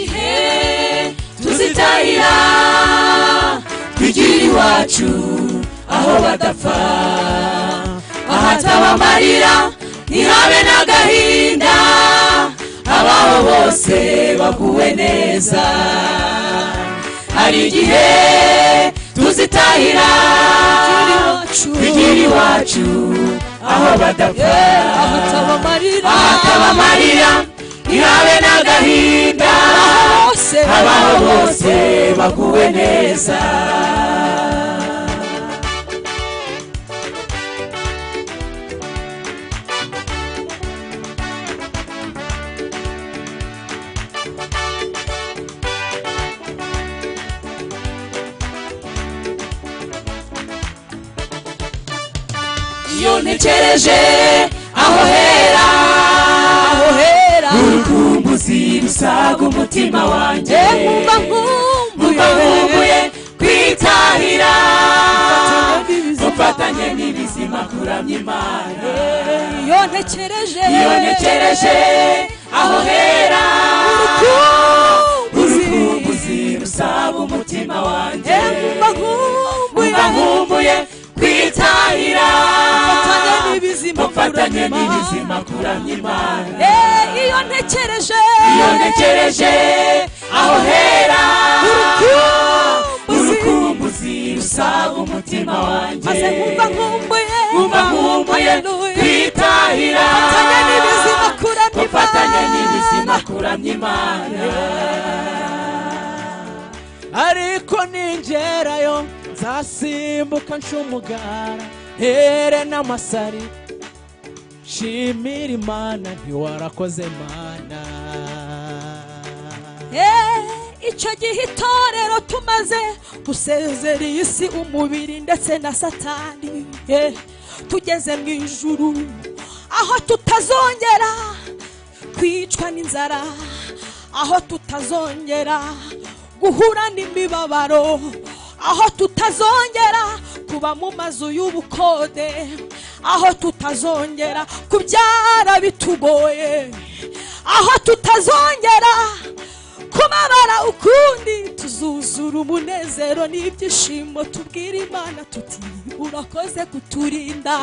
igihe tuzitahira twigira iwacu aho badapfa ahataba amarira ntihabe n'agahinda abaho bose baguwe neza hari igihe tuzitahira twigira iwacu aho badapfa ahataba amarira ntihabe n'agahinda abaho bose baguwe neza iyo ntekereje aho hera urukumbuzi rusaga umutima wanjye mumba nkumbuye kwitahira mufatanye n'ibizima kuramya Imana iyo ntekereje aho hera urukumbuzi rusaga umutima wanjye mumba nkumbuye kwitahira mufatanye n'ibizima kuramya Imana iyo ntekereje aho hera urukumbuzi rusaga umutima wanjye mumba nkumbuye kwitahira mufatanye n'ibizima kuramya Imana ariko ningerayo nzasimbuka nshumugara here n'amasari shimira Imana ntiwarakoze Mana icyo gihe itorero tumaze gusezera isi umubiri ndetse na satani tugeze mu ijuru aho tutazongera kwicwa n'inzara aho tutazongera guhura n'imibabaro aho tutazongera kuba mu mazu y'ubukode aho tutazongera kubyara bitugoye aho tutazongera kubabara ukundi tuzuzura umunezero n'ibyishimo tubwira Imana tuti urakoze kuturinda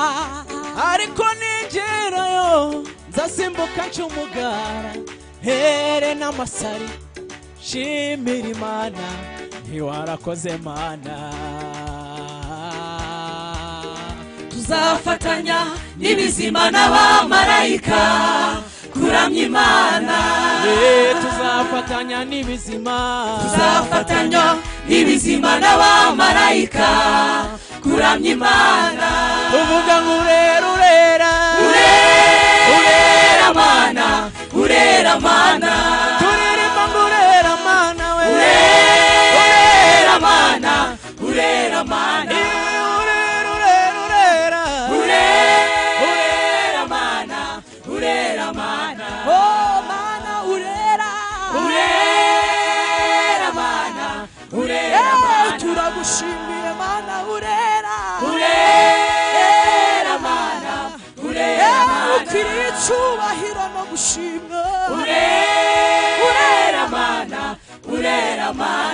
ariko ningerayo nzasimbuka nshumugara here n'amasari shimira Imana ntiwarakoze Mana tuzafatanya n'ibizima n'abamarayika kuramya Imana tuzafatanya n'ibizima n'abamarayika kuramya Imana tuvuga ngo urera Mana urera Mana turirimba ngo urera Mana we urera Mana urera Mana urera Mana oh Mana urera Mana urera Mana turagushimiye Mana urera Mana urera Mana ukwiriye icyubahiro no gushimwa urera Mana urera Mana